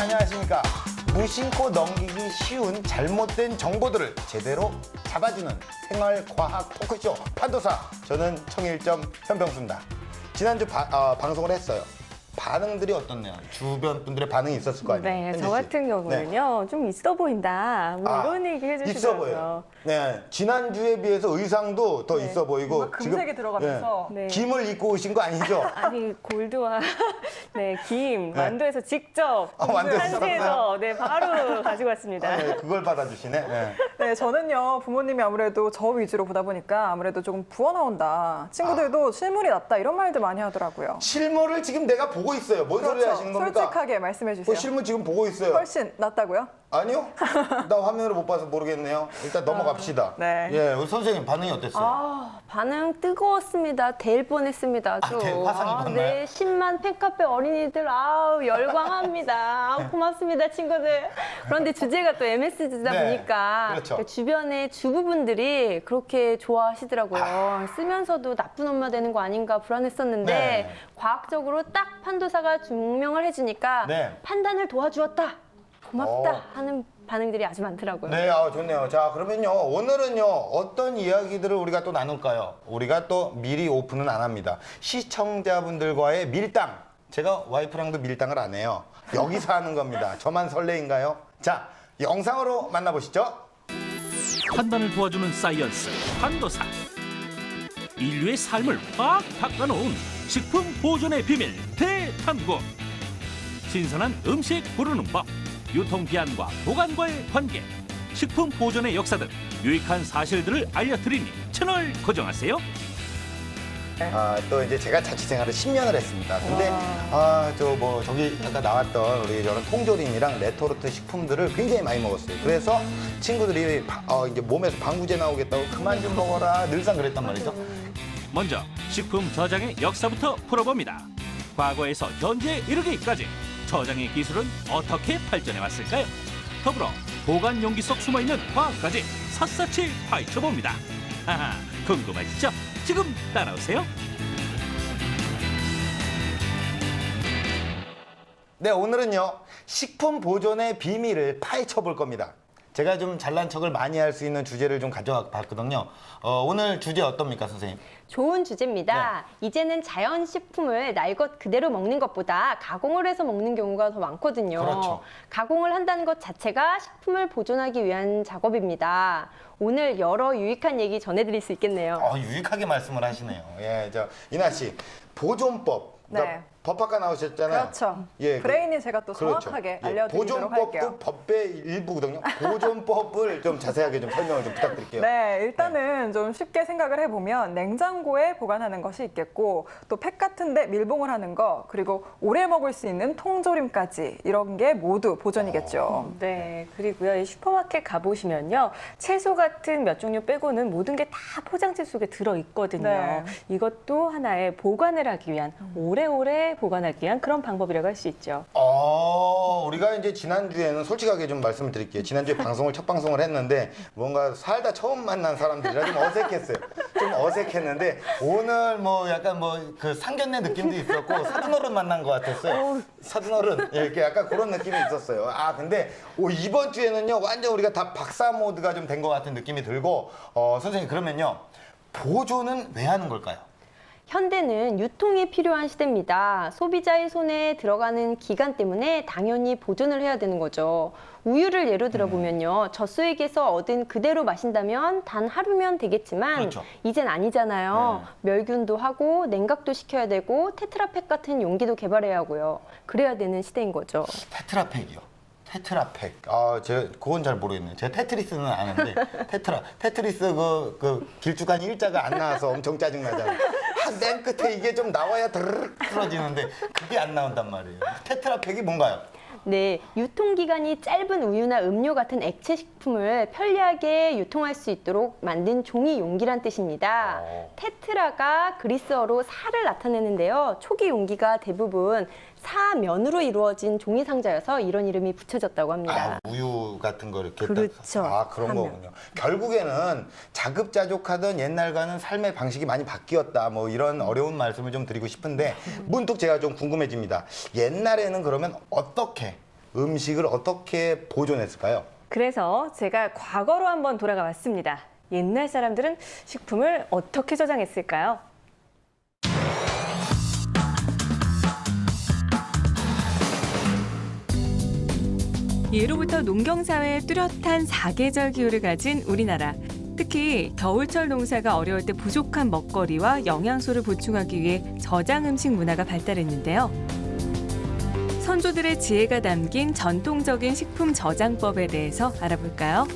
안녕하십니까. 무심코 넘기기 쉬운 잘못된 정보들을 제대로 잡아주는 생활과학 토크쇼 판도사. 저는 청일점 현병수입니다. 지난주 방송을 했어요. 반응들이 어떻네요? 주변 분들의 반응이 있었을 거 아니에요? 네, 현지 저 씨. 같은 경우는요, 좀 있어 보인다. 뭐 이런 얘기 있어 해주시더라고요. 보여요. 네, 지난주에 비해서 의상도 더 있어 보이고 뭔가 금색이 들어가면서. 네. 네. 김을 입고 오신 거 아니죠? 아니, 골드와 네, 김, 네. 완도에서 직접 완도에서 한시에서 네, 바로 가지고 왔습니다. 네, 그걸 받아주시네. 네. 네, 저는요, 부모님이 아무래도 저 위주로 보다 보니까 아무래도 조금 부어 나온다. 친구들도 실물이 낫다. 이런 말들 많이 하더라고요. 실물을 지금 내가 보고 있어요. 뭔 소리 하시는 겁니까? 솔직하게 말씀해 주세요. 실물 지금 보고 있어요. 훨씬 낫다고요? 아니요? 나 화면으로 못 봐서 모르겠네요. 일단 넘어갑시다. 네. 예, 우리 선생님 반응이 어땠어요? 반응 뜨거웠습니다. 될 뻔했습니다. 아주. 화상이 떴나요? 네, 10만 팬카페 어린이들 아우 열광합니다. 아우, 고맙습니다, 친구들. 그런데 주제가 또 MSG다 네, 보니까 그렇죠. 주변에 주부분들이 그렇게 좋아하시더라고요. 쓰면서도 나쁜 엄마 되는 거 아닌가 불안했었는데 네. 과학적으로 딱 판도사가 증명을 해주니까 네. 판단을 도와주었다. 고맙다 어. 하는 반응들이 아주 많더라고요. 네, 좋네요. 자, 그러면요. 오늘은요. 어떤 이야기들을 우리가 또 나눌까요? 우리가 또 미리 오픈은 안 합니다. 시청자분들과의 밀당. 제가 와이프랑도 밀당을 안 해요. 여기서 하는 겁니다. 저만 설레인가요? 자, 영상으로 만나보시죠. 판단을 도와주는 사이언스 판도사. 인류의 삶을 확 바꿔놓은 식품 보존의 비밀 대탐구. 신선한 음식 고르는 법, 유통기한과 보관과의 관계, 식품 보존의 역사 등 유익한 사실들을 알려드리니 채널 고정하세요. 또 이제 제가 자취생활을 10년을 했습니다. 근데 저기 아까 나왔던 우리 저런 통조림이랑 레토르트 식품들을 굉장히 많이 먹었어요. 그래서 친구들이 이제 몸에서 방부제 나오겠다고 그만 좀 먹어라 늘상 그랬단 말이죠. 먼저 식품 저장의 역사부터 풀어봅니다. 과거에서 현재에 이르기까지 저장의 기술은 어떻게 발전해 왔을까요? 더불어 보관 용기 속 숨어있는 과학까지 샅샅이 파헤쳐봅니다. 하하, 궁금하시죠? 지금 따라오세요. 네, 오늘은요. 식품 보존의 비밀을 파헤쳐 볼 겁니다. 제가 좀 잘난 척을 많이 할 수 있는 주제를 좀 가져와 봤거든요. 오늘 주제 어떻습니까, 선생님? 좋은 주제입니다. 이제는 자연 식품을 날 것 그대로 먹는 것보다 가공을 해서 먹는 경우가 더 많거든요. 그렇죠. 가공을 한다는 것 자체가 식품을 보존하기 위한 작업입니다. 오늘 여러 유익한 얘기 전해드릴 수 있겠네요. 유익하게 말씀을 하시네요. 예, 이나 씨, 보존법. 그러니까 네. 법학과 나오셨잖아요. 그렇죠. 예, 브레인이 제가 또 그렇죠. 정확하게 예, 알려드리도록 보존법도 할게요. 법의 일부거든요. 보존법을 좀 자세하게 좀 설명을 좀 부탁드릴게요. 네, 일단은 좀 쉽게 생각을 해보면 냉장고에 보관하는 것이 있겠고 또 팩 같은데 밀봉을 하는 거 그리고 오래 먹을 수 있는 통조림까지 이런 게 모두 보존이겠죠. 네, 그리고요, 이 슈퍼마켓 가보시면요, 채소 같은 몇 종류 빼고는 모든 게 다 포장지 속에 들어있거든요. 네. 이것도 하나의 보관을 하기 위한, 오래오래 보관하기 위한 그런 방법이라고 할 수 있죠. 우리가 이제 지난주에는 솔직하게 좀 말씀을 드릴게요. 지난주에 첫 방송을 했는데 뭔가 살다 처음 만난 사람들이라 좀 어색했어요. 좀 어색했는데 오늘 약간 그 상견례 느낌도 있었고 사돈어른 만난 것 같았어요. 사돈어른 이렇게 약간 그런 느낌이 있었어요. 근데 이번 주에는요 완전 우리가 다 박사 모드가 좀 된 것 같은 느낌이 들고 선생님 그러면요 보존은 왜 하는 걸까요? 현대는 유통이 필요한 시대입니다. 소비자의 손에 들어가는 기간 때문에 당연히 보존을 해야 되는 거죠. 우유를 예로 들어보면요. 젖소에게서 얻은 그대로 마신다면 단 하루면 되겠지만 그렇죠. 이젠 아니잖아요. 멸균도 하고 냉각도 시켜야 되고 테트라팩 같은 용기도 개발해야 하고요. 그래야 되는 시대인 거죠. 테트라팩이요. 테트라팩. 제가 그건 잘 모르겠네요. 제가 테트리스는 아는데 테트리스 그 길쭉한 일자가 안 나와서 엄청 짜증나잖아요. 맨 끝에 이게 좀 나와야 드르륵 틀어지는데 그게 안 나온단 말이에요. 테트라팩이 뭔가요? 네, 유통기간이 짧은 우유나 음료 같은 액체 식품을 편리하게 유통할 수 있도록 만든 종이 용기란 뜻입니다. 테트라가 그리스어로 살을 나타내는데요. 초기 용기가 대부분 사면으로 이루어진 종이 상자여서 이런 이름이 붙여졌다고 합니다. 우유 같은 거 이렇게 그렇죠. 그런 사면. 거군요. 결국에는 자급자족하던 옛날과는 삶의 방식이 많이 바뀌었다. 이런 어려운 말씀을 좀 드리고 싶은데 문득 제가 좀 궁금해집니다. 옛날에는 그러면 어떻게 음식을 어떻게 보존했을까요? 그래서 제가 과거로 한번 돌아가 봤습니다. 옛날 사람들은 식품을 어떻게 저장했을까요? 예로부터 농경사회의 뚜렷한 사계절 기후를 가진 우리나라. 특히 겨울철 농사가 어려울 때 부족한 먹거리와 영양소를 보충하기 위해 저장 음식 문화가 발달했는데요. 선조들의 지혜가 담긴 전통적인 식품 저장법에 대해서 알아볼까요?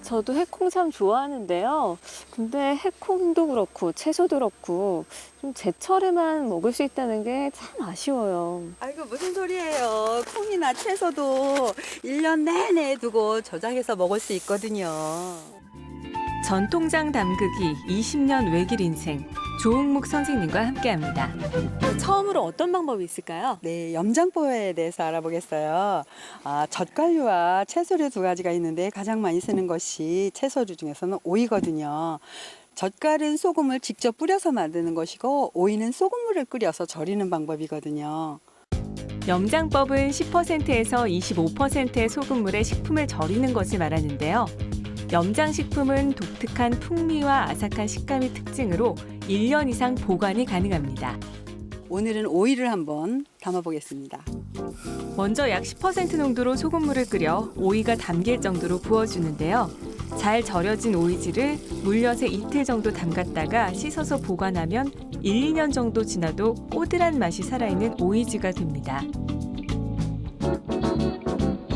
저도 해콩 참 좋아하는데요. 근데 해콩도 그렇고 채소도 그렇고 좀 제철에만 먹을 수 있다는 게 참 아쉬워요. 아이고 무슨 소리예요. 콩이나 채소도 1년 내내 두고 저장해서 먹을 수 있거든요. 전통장 담그기 20년 외길 인생 조응묵 선생님과 함께합니다. 처음으로 어떤 방법이 있을까요? 네, 염장법에 대해서 알아보겠어요. 젓갈류와 채소류 두 가지가 있는데 가장 많이 쓰는 것이 채소류 중에서는 오이거든요. 젓갈은 소금을 직접 뿌려서 만드는 것이고 오이는 소금물을 끓여서 절이는 방법이거든요. 염장법은 10%에서 25%의 소금물에 식품을 절이는 것을 말하는데요. 염장식품은 독특한 풍미와 아삭한 식감이 특징으로 1년 이상 보관이 가능합니다. 오늘은 오이를 한번 담아보겠습니다. 먼저 약 10% 농도로 소금물을 끓여 오이가 담길 정도로 부어주는데요. 잘 절여진 오이지를 물엿에 이틀 정도 담갔다가 씻어서 보관하면 1, 2년 정도 지나도 꼬들한 맛이 살아있는 오이지가 됩니다.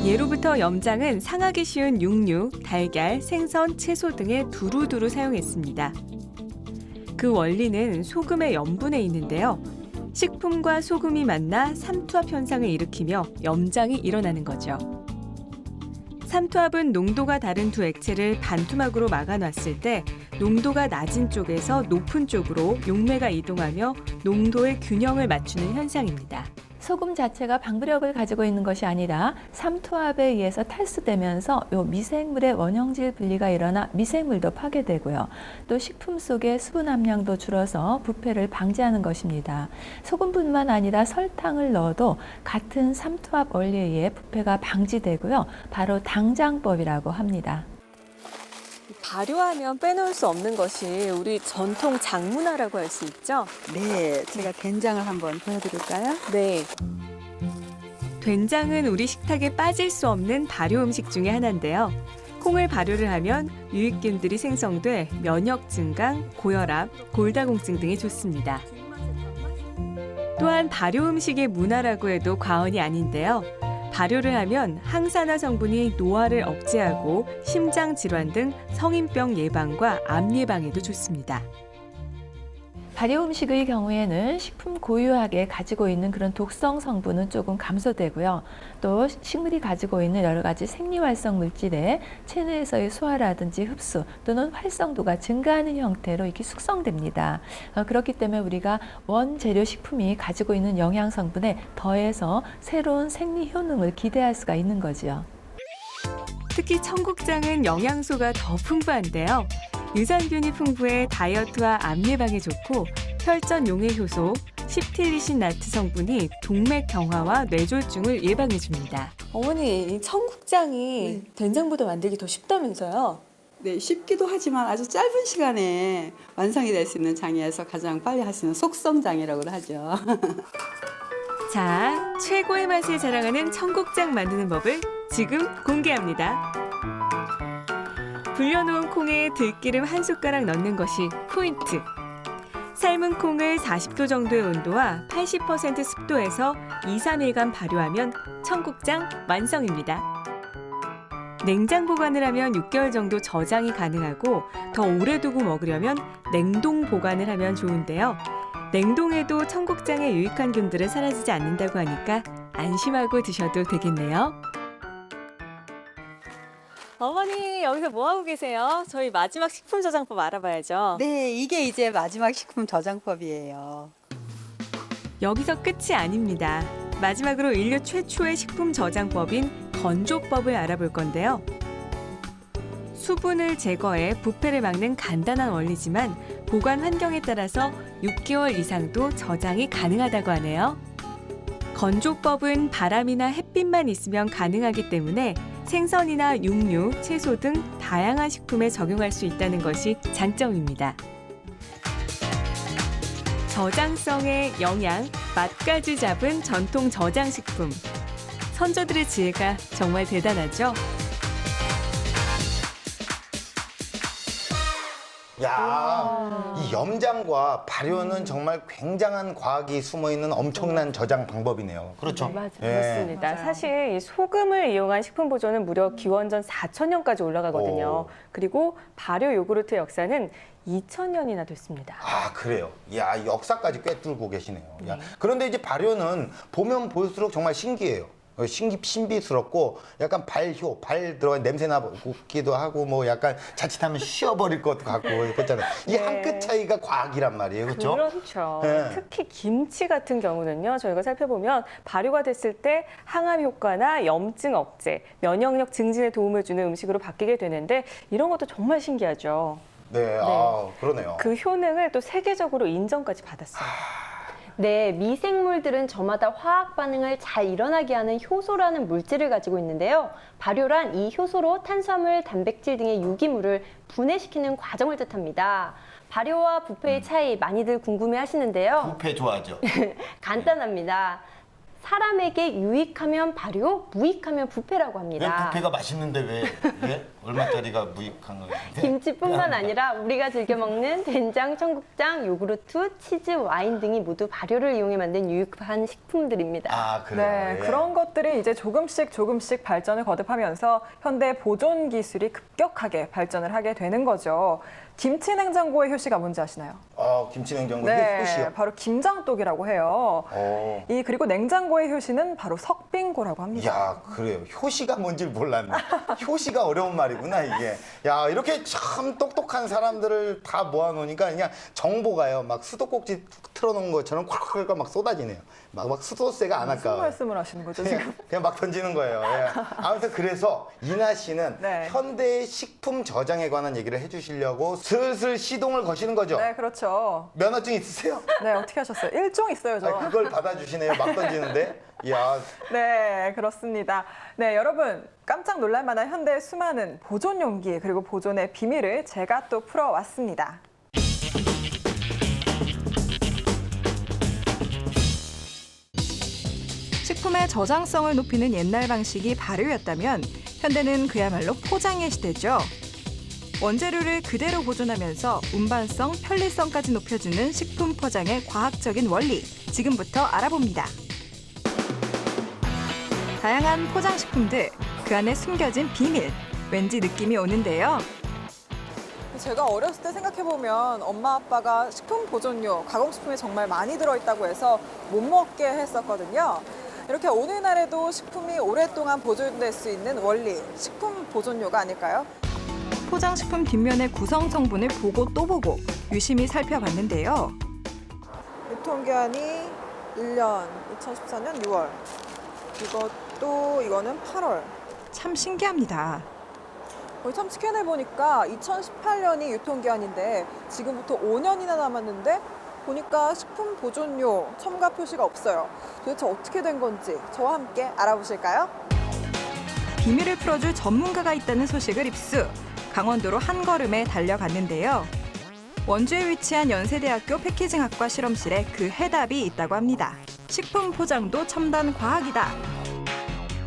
예로부터 염장은 상하기 쉬운 육류, 달걀, 생선, 채소 등에 두루두루 사용했습니다. 그 원리는 소금의 염분에 있는데요. 식품과 소금이 만나 삼투압 현상을 일으키며 염장이 일어나는 거죠. 삼투압은 농도가 다른 두 액체를 반투막으로 막아놨을 때 농도가 낮은 쪽에서 높은 쪽으로 용매가 이동하며 농도의 균형을 맞추는 현상입니다. 소금 자체가 방부력을 가지고 있는 것이 아니라 삼투압에 의해서 탈수되면서 요 미생물의 원형질 분리가 일어나 미생물도 파괴되고요. 또 식품 속의 수분 함량도 줄어서 부패를 방지하는 것입니다. 소금뿐만 아니라 설탕을 넣어도 같은 삼투압 원리에 의해 부패가 방지되고요. 바로 당장법이라고 합니다. 발효하면 빼놓을 수 없는 것이 우리 전통 장문화라고 할 수 있죠? 네, 제가 된장을 한번 보여드릴까요? 네. 된장은 우리 식탁에 빠질 수 없는 발효 음식 중에 하나인데요. 콩을 발효를 하면 유익균들이 생성돼 면역 증강, 고혈압, 골다공증 등에 좋습니다. 또한 발효 음식의 문화라고 해도 과언이 아닌데요. 발효를 하면 항산화 성분이 노화를 억제하고 심장 질환 등 성인병 예방과 암 예방에도 좋습니다. 발효 음식의 경우에는 식품 고유하게 가지고 있는 그런 독성 성분은 조금 감소되고요. 또 식물이 가지고 있는 여러 가지 생리활성 물질의 체내에서의 소화라든지 흡수 또는 활성도가 증가하는 형태로 이렇게 숙성됩니다. 그렇기 때문에 우리가 원재료 식품이 가지고 있는 영양 성분에 더해서 새로운 생리 효능을 기대할 수가 있는 거죠. 특히 청국장은 영양소가 더 풍부한데요. 유산균이 풍부해 다이어트와 암 예방에 좋고 혈전 용해 효소, 십틸리신 나트 성분이 동맥 경화와 뇌졸중을 예방해 줍니다. 어머니, 이 청국장이 된장보다 만들기 더 쉽다면서요? 네, 쉽기도 하지만 아주 짧은 시간에 완성이 될 수 있는 장에서 가장 빨리 할 수 있는 속성장이라고 하죠. 자, 최고의 맛을 자랑하는 청국장 만드는 법을 지금 공개합니다. 불려놓은 콩에 들기름 한 숟가락 넣는 것이 포인트. 삶은 콩을 40도 정도의 온도와 80% 습도에서 2, 3일간 발효하면 청국장 완성입니다. 냉장 보관을 하면 6개월 정도 저장이 가능하고 더 오래 두고 먹으려면 냉동 보관을 하면 좋은데요. 냉동해도 청국장의 유익한 균들은 사라지지 않는다고 하니까 안심하고 드셔도 되겠네요. 어머니, 여기서 뭐 하고 계세요? 저희 마지막 식품 저장법 알아봐야죠. 네, 이게 이제 마지막 식품 저장법이에요. 여기서 끝이 아닙니다. 마지막으로 인류 최초의 식품 저장법인 건조법을 알아볼 건데요. 수분을 제거해 부패를 막는 간단한 원리지만 보관 환경에 따라서 6개월 이상도 저장이 가능하다고 하네요. 건조법은 바람이나 햇빛만 있으면 가능하기 때문에 생선이나 육류, 채소 등 다양한 식품에 적용할 수 있다는 것이 장점입니다. 저장성의 영양, 맛까지 잡은 전통 저장식품. 선조들의 지혜가 정말 대단하죠? 야, 이 염장과 발효는 정말 굉장한 과학이 숨어 있는 엄청난 저장 방법이네요. 그렇죠? 맞아요. 예. 그렇습니다. 맞아요. 사실 이 소금을 이용한 식품 보존은 무려 기원전 4,000년까지 올라가거든요. 오. 그리고 발효 요구르트 역사는 2,000년이나 됐습니다. 아, 그래요. 야, 역사까지 꿰뚫고 계시네요. 야, 그런데 이제 발효는 보면 볼수록 정말 신기해요. 신비스럽고 약간 발효, 발 들어간 냄새 나기도 하고 뭐 약간 자칫하면 쉬어버릴 것도 같고 그렇잖아요. 이 한 끗 차이가 과학이란 말이에요. 그렇죠? 그렇죠. 네. 특히 김치 같은 경우는요. 저희가 살펴보면 발효가 됐을 때 항암 효과나 염증 억제, 면역력 증진에 도움을 주는 음식으로 바뀌게 되는데 이런 것도 정말 신기하죠. 네, 아, 그러네요. 그 효능을 또 세계적으로 인정까지 받았어요. 네, 미생물들은 저마다 화학 반응을 잘 일어나게 하는 효소라는 물질을 가지고 있는데요. 발효란 이 효소로 탄수화물, 단백질 등의 유기물을 분해시키는 과정을 뜻합니다. 발효와 부패의 차이 많이들 궁금해 하시는데요. 부패 좋아하죠? 간단합니다. 사람에게 유익하면 발효, 무익하면 부패라고 왜 합니다. 부패가 맛있는데 왜? 얼마짜리가 무익한 거예요? 김치뿐만 아니라 우리가 즐겨 먹는 된장, 청국장, 요구르트, 치즈, 와인 등이 모두 발효를 이용해 만든 유익한 식품들입니다. 아, 그래요? 네, 예. 그런 것들이 이제 조금씩 발전을 거듭하면서 현대 보존 기술이 급격하게 발전을 하게 되는 거죠. 김치 냉장고의 효시가 뭔지 아시나요? 김치 냉장고 네, 효시요? 바로 김장독이라고 해요. 어. 그리고 냉장고의 효시는 바로 석빙고라고 합니다. 야, 그래요. 효시가 뭔지 몰랐네. 효시가 어려운 말이구나, 이게. 야, 이렇게 참 똑똑한 사람들을 다 모아놓으니까 그냥 정보가요. 막 수도꼭지 틀어놓은 것처럼 콸콸콸 막 쏟아지네요. 막 수도세가 안 무슨 아까워요. 말씀을 하시는 거죠, 지금? 그냥 막 던지는 거예요. 예. 아무튼 그래서 이나 씨는 네. 현대의 식품 저장에 관한 얘기를 해주시려고 슬슬 시동을 거시는 거죠. 네, 그렇죠. 면허증 있으세요? 네, 어떻게 하셨어요? 일종 있어요, 저. 그걸 받아주시네요. 막 던지는데. 이야, 네, 그렇습니다. 네, 여러분 깜짝 놀랄 만한 현대의 수많은 보존 용기 그리고 보존의 비밀을 제가 또 풀어왔습니다. 식품의 저장성을 높이는 옛날 방식이 발효였다면 현대는 그야말로 포장의 시대죠. 원재료를 그대로 보존하면서 운반성, 편리성까지 높여주는 식품 포장의 과학적인 원리, 지금부터 알아봅니다. 다양한 포장식품들, 그 안에 숨겨진 비밀, 왠지 느낌이 오는데요. 제가 어렸을 때 생각해보면 엄마 아빠가 식품 보존료, 가공식품에 정말 많이 들어있다고 해서 못 먹게 했었거든요. 이렇게 오늘날에도 식품이 오랫동안 보존될 수 있는 원리, 식품 보존료가 아닐까요? 포장식품 뒷면의 구성 성분을 보고 또 보고 유심히 살펴봤는데요. 유통기한이 1년, 2014년 6월. 이거는 8월. 참 신기합니다. 참 스캔해 보니까 2018년이 유통기한인데 지금부터 5년이나 남았는데 보니까 식품 보존료 첨가 표시가 없어요. 도대체 어떻게 된 건지 저와 함께 알아보실까요? 비밀을 풀어줄 전문가가 있다는 소식을 입수. 강원도로 한 걸음에 달려갔는데요. 원주에 위치한 연세대학교 패키징학과 실험실에 그 해답이 있다고 합니다. 식품 포장도 첨단 과학이다.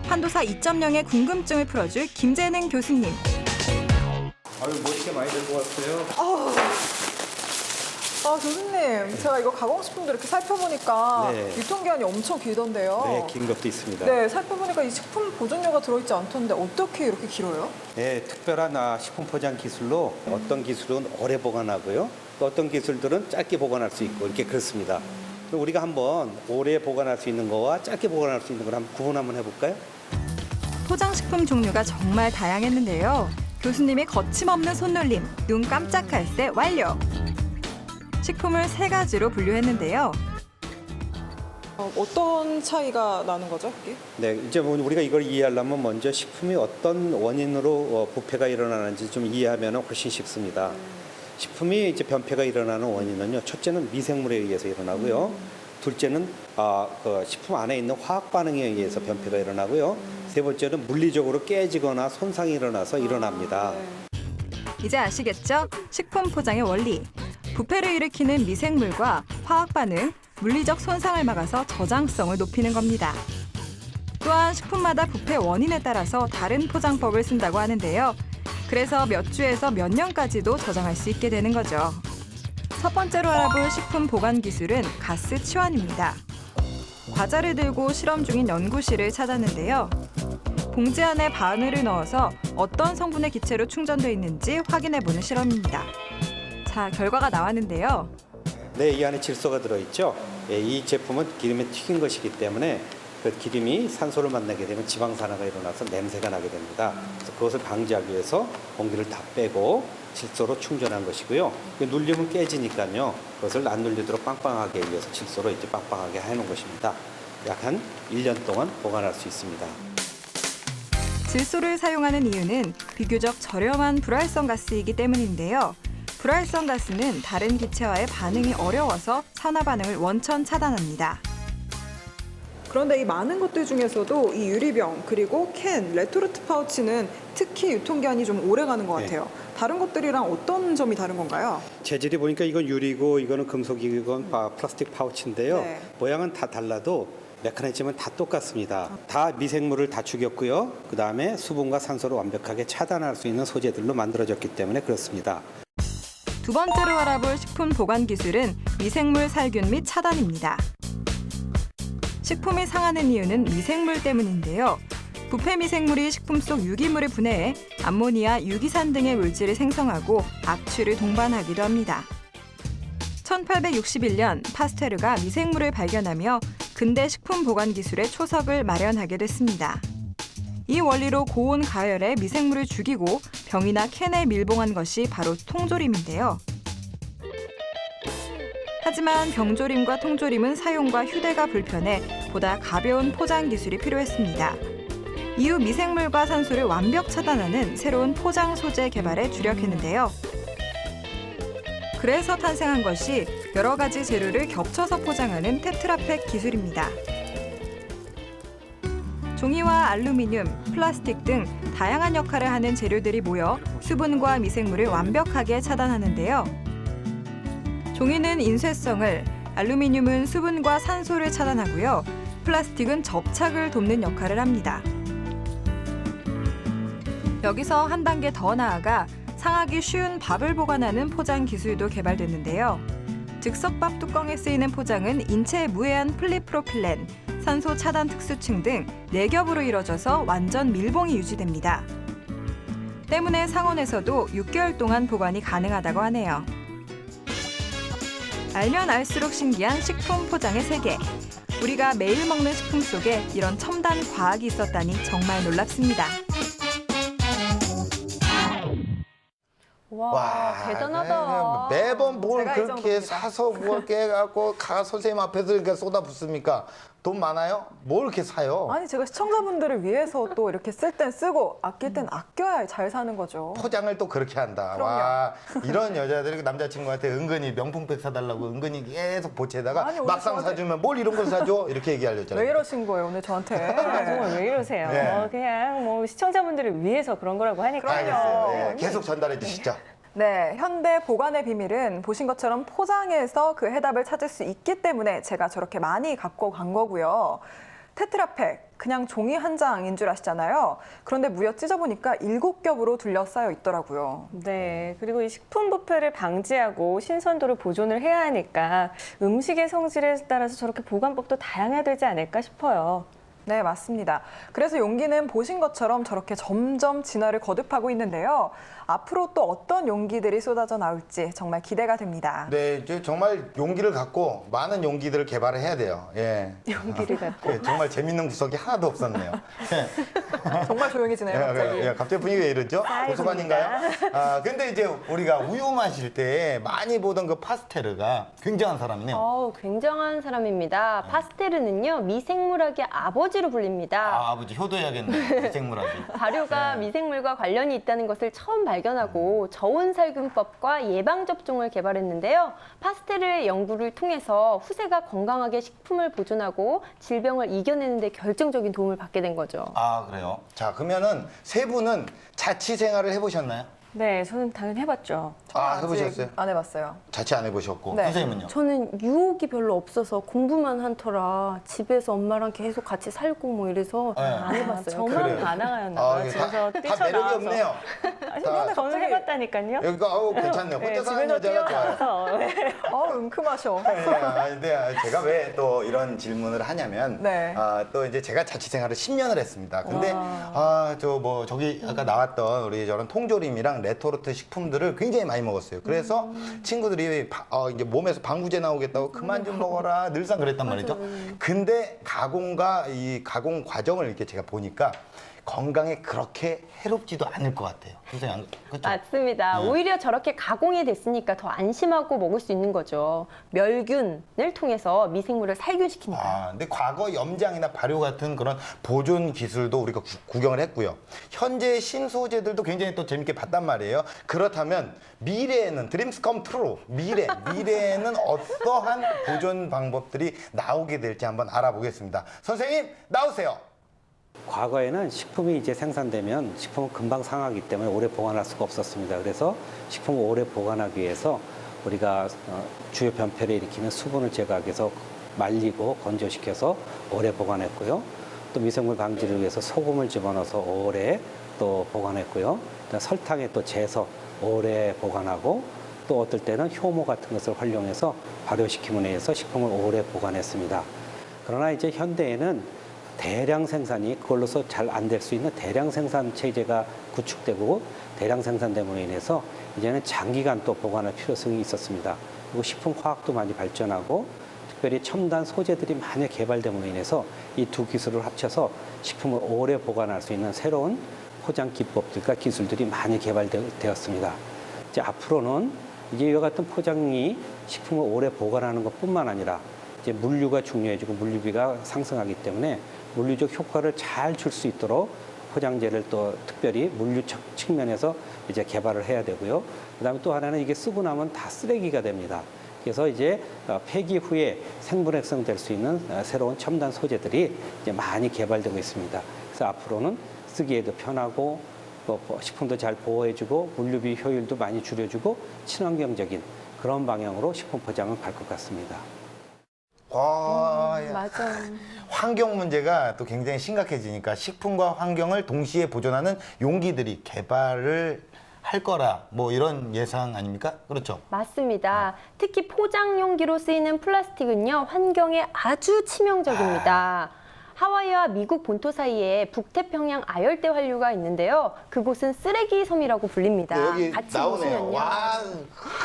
판도사 2.0의 궁금증을 풀어줄 김재능 교수님. 아유, 멋있게 많이 된 것 같아요. 교수님, 제가 이거 가공식품도 이렇게 살펴보니까 네. 유통기한이 엄청 길던데요. 네, 긴 것도 있습니다. 네, 살펴보니까 이 식품 보존료가 들어있지 않던데 어떻게 이렇게 길어요? 네, 특별한 식품 포장 기술로 어떤 기술은 오래 보관하고요. 또 어떤 기술들은 짧게 보관할 수 있고 이렇게 그렇습니다. 그럼 우리가 한번 오래 보관할 수 있는 거와 짧게 보관할 수 있는 걸 한번 구분 한번 해볼까요? 포장식품 종류가 정말 다양했는데요. 교수님의 거침없는 손놀림, 눈 깜짝할 새 완료. 식품을 3가지로 분류했는데요. 어떤 차이가 나는 거죠, 이게? 네, 이제 우리가 이걸 이해하려면 먼저 식품이 어떤 원인으로 부패가 일어나는지 좀 이해하면 훨씬 쉽습니다. 식품이 이제 변폐가 일어나는 원인은요, 첫째는 미생물에 의해서 일어나고요. 둘째는 그 식품 안에 있는 화학 반응에 의해서 변폐가 일어나고요. 세 번째는 물리적으로 깨지거나 손상이 일어나서 일어납니다. 이제 아시겠죠? 식품 포장의 원리. 부패를 일으키는 미생물과 화학 반응, 물리적 손상을 막아서 저장성을 높이는 겁니다. 또한 식품마다 부패 원인에 따라서 다른 포장법을 쓴다고 하는데요. 그래서 몇 주에서 몇 년까지도 저장할 수 있게 되는 거죠. 첫 번째로 알아볼 식품 보관 기술은 가스 치환입니다. 과자를 들고 실험 중인 연구실을 찾았는데요. 봉지 안에 바늘을 넣어서 어떤 성분의 기체로 충전되어 있는지 확인해보는 실험입니다. 자, 결과가 나왔는데요. 네, 이 안에 질소가 들어있죠. 예, 이 제품은 기름에 튀긴 것이기 때문에 그 기름이 산소를 만나게 되면 지방산화가 일어나서 냄새가 나게 됩니다. 그래서 그것을 방지하기 위해서 공기를 다 빼고 질소로 충전한 것이고요. 눌리면 깨지니까요. 그것을 안 눌리도록 빵빵하게 위해서 질소로 이제 빵빵하게 해놓은 것입니다. 약 한 1년 동안 보관할 수 있습니다. 질소를 사용하는 이유는 비교적 저렴한 불활성 가스이기 때문인데요. 불활성 가스는 다른 기체와의 반응이 어려워서 산화 반응을 원천 차단합니다. 그런데 이 많은 것들 중에서도 이 유리병 그리고 캔, 레토르트 파우치는 특히 유통기한이 좀 오래 가는 것 같아요. 다른 것들이랑 어떤 점이 다른 건가요? 재질이 보니까 이건 유리고 이거는 금속이고 이건 플라스틱 파우치인데요. 네. 모양은 다 달라도 메커니즘은 다 똑같습니다. 다 미생물을 다 죽였고요. 그 다음에 수분과 산소를 완벽하게 차단할 수 있는 소재들로 만들어졌기 때문에 그렇습니다. 두 번째로 알아볼 식품 보관 기술은 미생물 살균 및 차단입니다. 식품이 상하는 이유는 미생물 때문인데요. 부패 미생물이 식품 속 유기물을 분해해 암모니아, 유기산 등의 물질을 생성하고 악취를 동반하기도 합니다. 1861년 파스테르가 미생물을 발견하며 근대 식품 보관 기술의 초석을 마련하게 됐습니다. 이 원리로 고온 가열에 미생물을 죽이고 병이나 캔에 밀봉한 것이 바로 통조림인데요. 하지만 병조림과 통조림은 사용과 휴대가 불편해 보다 가벼운 포장 기술이 필요했습니다. 이후 미생물과 산소를 완벽 차단하는 새로운 포장 소재 개발에 주력했는데요. 그래서 탄생한 것이 여러 가지 재료를 겹쳐서 포장하는 테트라팩 기술입니다. 종이와 알루미늄, 플라스틱 등 다양한 역할을 하는 재료들이 모여 수분과 미생물을 완벽하게 차단하는데요. 종이는 인쇄성을, 알루미늄은 수분과 산소를 차단하고요. 플라스틱은 접착을 돕는 역할을 합니다. 여기서 한 단계 더 나아가 상하기 쉬운 밥을 보관하는 포장 기술도 개발됐는데요. 즉석밥 뚜껑에 쓰이는 포장은 인체에 무해한 폴리프로필렌, 산소 차단 특수층 등 4겹으로 이뤄져서 완전 밀봉이 유지됩니다. 때문에 상온에서도 6개월 동안 보관이 가능하다고 하네요. 알면 알수록 신기한 식품 포장의 세계. 우리가 매일 먹는 식품 속에 이런 첨단 과학이 있었다니 정말 놀랍습니다. 와, 대단하다. 매번 뭘 제가 이 그렇게 정도입니다. 사서 뭘 깨갖고 가 선생님 앞에서 이렇게 쏟아붓습니까? 돈 많아요? 뭘 이렇게 사요? 아니 제가 시청자분들을 위해서 또 이렇게 쓸 땐 쓰고 아낄 땐 아껴야 잘 사는 거죠. 포장을 또 그렇게 한다. 그럼요. 와, 이런 여자들이 남자친구한테 은근히 명품백 사달라고 은근히 계속 보채다가 아니, 오늘 막상 저한테- 사주면 뭘 이런 걸 사줘? 이렇게 얘기하려잖아요. 왜 이러신 거예요 오늘 저한테? 정말 왜 이러세요? 네. 그냥 뭐 시청자분들을 위해서 그런 거라고 하니까. 알겠어요. 예, 계속 전달해 주시죠. 네, 현대 보관의 비밀은 보신 것처럼 포장해서 그 해답을 찾을 수 있기 때문에 제가 저렇게 많이 갖고 간 거고요. 테트라팩, 그냥 종이 한 장인 줄 아시잖아요. 그런데 무려 찢어보니까 7겹으로 둘러싸여 있더라고요. 네. 그리고 이 식품 부패를 방지하고 신선도를 보존을 해야 하니까 음식의 성질에 따라서 저렇게 보관법도 다양해야 되지 않을까 싶어요. 네, 맞습니다. 그래서 용기는 보신 것처럼 저렇게 점점 진화를 거듭하고 있는데요. 앞으로 또 어떤 용기들이 쏟아져 나올지 정말 기대가 됩니다. 네, 이제 정말 용기를 갖고 많은 용기들을 개발을 해야 돼요. 예. 용기를 갖고. 예, 정말 재밌는 구석이 하나도 없었네요. 정말 조용해지네요, 갑자기. 갑자기 분위기가 왜 이러죠? 도서관인가요? 아, 근데 이제 우리가 우유 마실 때 많이 보던 그 파스테르가 굉장한 사람이네요. 굉장한 사람입니다. 파스테르는요, 미생물학의 아버지 아버지로 불립니다. 아, 아버지 효도해야겠네. 미생물아비. 발효가 미생물과 관련이 있다는 것을 처음 발견하고 저온 살균법과 예방 접종을 개발했는데요. 파스텔의 연구를 통해서 후세가 건강하게 식품을 보존하고 질병을 이겨내는 데 결정적인 도움을 받게 된 거죠. 아, 그래요? 자, 그러면은 세 분은 자취 생활을 해보셨나요? 네, 저는 당연히 해봤죠. 아, 아직 해보셨어요? 안 해봤어요. 자취 안 해보셨고. 네. 선생님은요? 저는 유혹이 별로 없어서 공부만 한터라 집에서 엄마랑 계속 같이 살고 뭐 이래서 네. 안 해봤어요. 저만 그래요. 가나였나 아, 봐요. 집에서 다 매력이 뛰쳐나와서. 없네요. 다, 저는 해봤다니까요. 여기가 아우 괜찮네요. 혼자 사는 여자가 좋아요. 뛰어나와서. 네. 은큼하셔. 근데 제가 왜 또 이런 질문을 하냐면 네. 또 이제 제가 자취 생활을 10년을 했습니다. 근데 저기 아까 나왔던 우리 저런 통조림이랑 레토르트 식품들을 굉장히 많이 먹었어요. 그래서 친구들이 이제 몸에서 방부제 나오겠다고 그만 좀 먹어라 늘상 그랬단 말이죠. 근데 가공과 이 가공 과정을 이렇게 제가 보니까 건강에 그렇게 해롭지도 않을 것 같아요. 선생님, 그렇죠? 맞습니다. 네. 오히려 저렇게 가공이 됐으니까 더 안심하고 먹을 수 있는 거죠. 멸균을 통해서 미생물을 살균시키니까. 근데 과거 염장이나 발효 같은 그런 보존 기술도 우리가 구경을 했고요. 현재 신소재들도 굉장히 또 재밌게 봤단 말이에요. 그렇다면 미래에는 드림스 컴 트루 미래에는 어떠한 보존 방법들이 나오게 될지 한번 알아보겠습니다. 선생님 나오세요. 과거에는 식품이 이제 생산되면 식품은 금방 상하기 때문에 오래 보관할 수가 없었습니다. 그래서 식품을 오래 보관하기 위해서 우리가 주요 변폐를 일으키는 수분을 제거하기 위해서 말리고 건조시켜서 오래 보관했고요. 또 미생물 방지를 위해서 소금을 집어넣어서 오래 또 보관했고요. 설탕에 또 재서 오래 보관하고 또 어떨 때는 효모 같은 것을 활용해서 발효시킴으로 해서 식품을 오래 보관했습니다. 그러나 이제 현대에는 대량 생산이 그걸로서 잘 안 될 수 있는 대량 생산 체제가 구축되고 대량 생산됨으로 인해서 이제는 장기간 또 보관할 필요성이 있었습니다. 그리고 식품 화학도 많이 발전하고 특별히 첨단 소재들이 많이 개발됨으로 인해서 이 두 기술을 합쳐서 식품을 오래 보관할 수 있는 새로운 포장 기법들과 기술들이 많이 개발되었습니다. 이제 앞으로는 이제 이와 같은 포장이 식품을 오래 보관하는 것뿐만 아니라 이제 물류가 중요해지고 물류비가 상승하기 때문에 물리적 효과를 잘 줄 수 있도록 포장재를 또 특별히 물류 측면에서 이제 개발을 해야 되고요. 그다음에 또 하나는 이게 쓰고 나면 다 쓰레기가 됩니다. 그래서 이제 폐기 후에 생분해성 될 수 있는 새로운 첨단 소재들이 이제 많이 개발되고 있습니다. 그래서 앞으로는 쓰기에도 편하고 또 식품도 잘 보호해주고 물류비 효율도 많이 줄여주고 친환경적인 그런 방향으로 식품 포장은 갈 것 같습니다. 맞아. 환경 문제가 또 굉장히 심각해지니까 식품과 환경을 동시에 보존하는 용기들이 개발을 할 거라 뭐 이런 예상 아닙니까? 그렇죠? 맞습니다. 특히 포장 용기로 쓰이는 플라스틱은요, 환경에 아주 치명적입니다. 하와이와 미국 본토 사이에 북태평양 아열대 환류가 있는데요. 그곳은 쓰레기 섬이라고 불립니다. 여기 같이 나오네요. 보시면요. 와.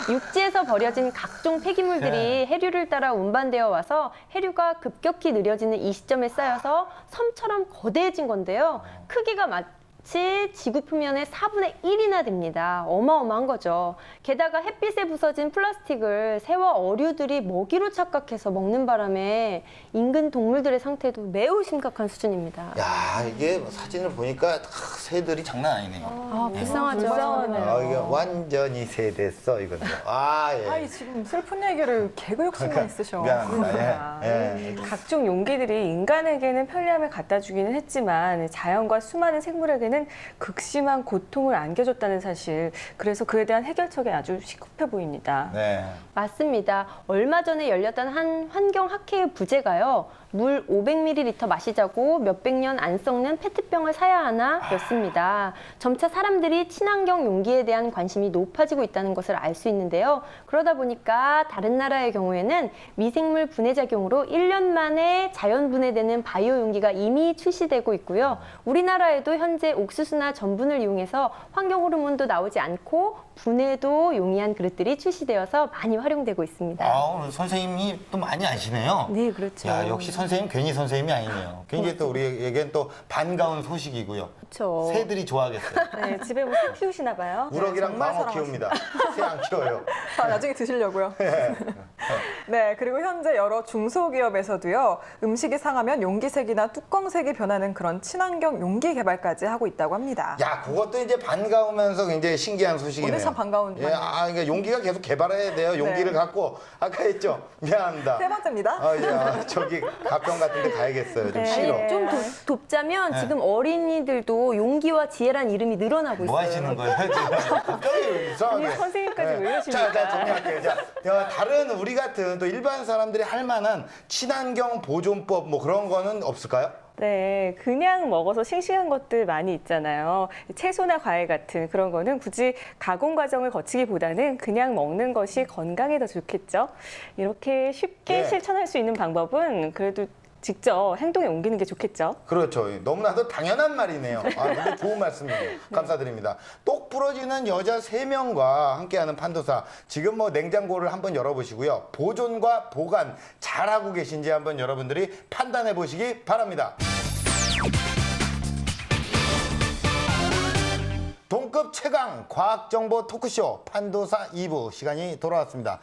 육지에서 버려진 각종 폐기물들이 해류를 따라 운반되어 와서 해류가 급격히 느려지는 이 시점에 쌓여서 섬처럼 거대해진 건데요. 크기가 마치 지구 표면의 4분의 1이나 됩니다. 어마어마한 거죠. 게다가 햇빛에 부서진 플라스틱을 새와 어류들이 먹이로 착각해서 먹는 바람에 인근 동물들의 상태도 매우 심각한 수준입니다. 야, 이게 사진을 보니까 새들이 장난 아니네요. 불쌍하죠. 이게 완전히 새 됐어 이건데. 예. 지금 슬픈 얘기를 개그 욕심만 있으셔. 미안합니다. 예. 각종 용기들이 인간에게는 편리함을 갖다 주기는 했지만 자연과 수많은 생물에게는 극심한 고통을 안겨줬다는 사실. 그래서 그에 대한 해결책이 아주 시급해 보입니다. 네. 맞습니다. 얼마 전에 열렸던 한 환경학회의 부제가요. 물 500ml 마시자고 몇백 년 안 썩는 페트병을 사야 하나 였습니다. 점차 사람들이 친환경 용기에 대한 관심이 높아지고 있다는 것을 알 수 있는데요. 그러다 보니까 다른 나라의 경우에는 미생물 분해 작용으로 1년 만에 자연 분해되는 바이오 용기가 이미 출시되고 있고요. 우리나라에도 현재 옥수수나 전분을 이용해서 환경 호르몬도 나오지 않고 분해도 용이한 그릇들이 출시되어서 많이 활용되고 있습니다. 오늘 선생님이 또 많이 아시네요. 네, 그렇죠. 야, 역시 선생님 괜히 선생님이 아니네요. 굉장히 또 우리에겐 또 반가운 소식이고요. 그렇죠. 새들이 좋아하겠어요. 네, 집에 뭐 새 키우시나 봐요? 우럭이랑 정말 광어 키웁니다. 새 안 키워요. 나중에 드시려고요. 네, 그리고 현재 여러 중소기업에서도요, 음식이 상하면 용기색이나 뚜껑색이 변하는 그런 친환경 용기 개발까지 하고 있다고 합니다. 야, 그것도 이제 반가우면서 굉장히 신기한 소식이네요. 오늘 참 반가운 예, 그러니까 용기가 계속 개발해야 돼요. 용기를 네. 갖고 아까 했죠. 미안합니다. 세 번째입니다. 저기 가평 같은 데 가야겠어요. 좀 네, 싫어. 좀 돕자면 네. 지금 어린이들도 용기와 지혜란 이름이 늘어나고 있어요. 뭐 하시는 거예요, 지금? 갑자기 이상하게. 아니, 선생님까지 왜 이러십니까? 자, 정리할게요. 자, 다른 우리 같은 또 일반 사람들이 할 만한 친환경 보존법 뭐 그런 거는 없을까요? 네, 그냥 먹어서 싱싱한 것들 많이 있잖아요. 채소나 과일 같은 그런 거는 굳이 가공 과정을 거치기보다는 그냥 먹는 것이 건강에 더 좋겠죠. 이렇게 쉽게 네. 실천할 수 있는 방법은 그래도 직접 행동에 옮기는 게 좋겠죠. 그렇죠. 너무나도 당연한 말이네요. 근데 좋은 말씀이에요. 감사드립니다. 똑 부러지는 여자 3명과 함께하는 판도사. 지금 뭐 냉장고를 한번 열어보시고요. 보존과 보관 잘하고 계신지 한번 여러분들이 판단해 보시기 바랍니다. 동급 최강 과학정보 토크쇼 판도사 2부 시간이 돌아왔습니다.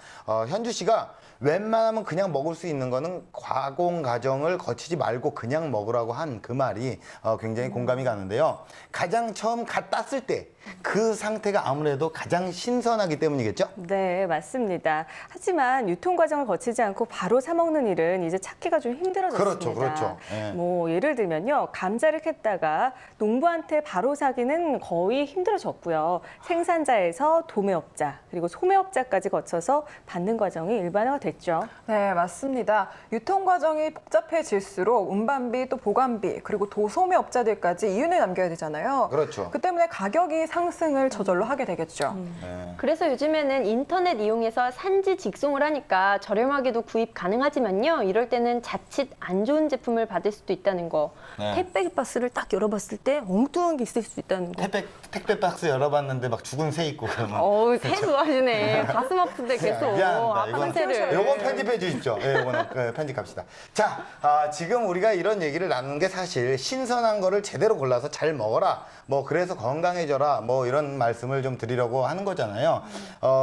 현주 씨가 웬만하면 그냥 먹을 수 있는 거는 가공 과정을 거치지 말고 그냥 먹으라고 한 그 말이 굉장히 공감이 가는데요. 가장 처음 갓 땄을 때 그 상태가 아무래도 가장 신선하기 때문이겠죠? 네, 맞습니다. 하지만 유통 과정을 거치지 않고 바로 사 먹는 일은 이제 찾기가 좀 힘들어졌습니다. 그렇죠. 예. 뭐 예를 들면요, 감자를 캤다가 농부한테 바로 사기는 거의 힘들어졌고요. 생산자에서 도매업자 그리고 소매업자까지 거쳐서 받는 과정이 일반화가 됐죠. 네, 맞습니다. 유통 과정이 복잡해질수록 운반비, 또 보관비, 그리고 도소매업자들까지 이윤을 남겨야 되잖아요. 그렇죠. 그 때문에 가격이 상승을 저절로 하게 되겠죠. 예. 그래서 요즘에는 인터넷 이용해서 산지 직송을 하니까 저렴하게도 구입 가능하지만요. 이럴 때는 자칫 안 좋은 제품을 받을 수도 있다는 거. 네. 택배 박스를 딱 열어봤을 때 엉뚱한 게 있을 수 있다는 거. 택배 박스 열어봤는데 막 죽은 새 있고 그러면. 새 좋아하시네. 가슴 아픈데 계속. 미안합니다. 아픈 새를. 요건 편집해 주십시오. 예, 요거는 편집합시다. 자, 지금 우리가 이런 얘기를 나누는 게 사실 신선한 거를 제대로 골라서 잘 먹어라. 뭐 그래서 건강해져라. 뭐 이런 말씀을 좀 드리려고 하는 거잖아요.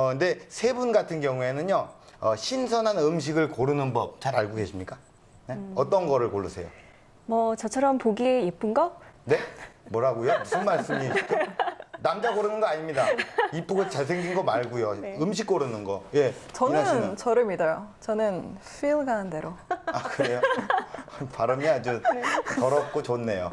근데 세 분 같은 경우에는요. 신선한 음식을 고르는 법 잘 알고 계십니까? 네? 어떤 거를 고르세요? 뭐 저처럼 보기에 예쁜 거? 네? 뭐라고요? 무슨 말씀이시죠? 남자 고르는 거 아닙니다. 이쁘고 잘생긴 거 말고요. 네. 음식 고르는 거. 예. 이나 씨는? 저는 저를 믿어요. 저는 feel 가는 대로. 그래요? 발음이 아주 더럽고 좋네요.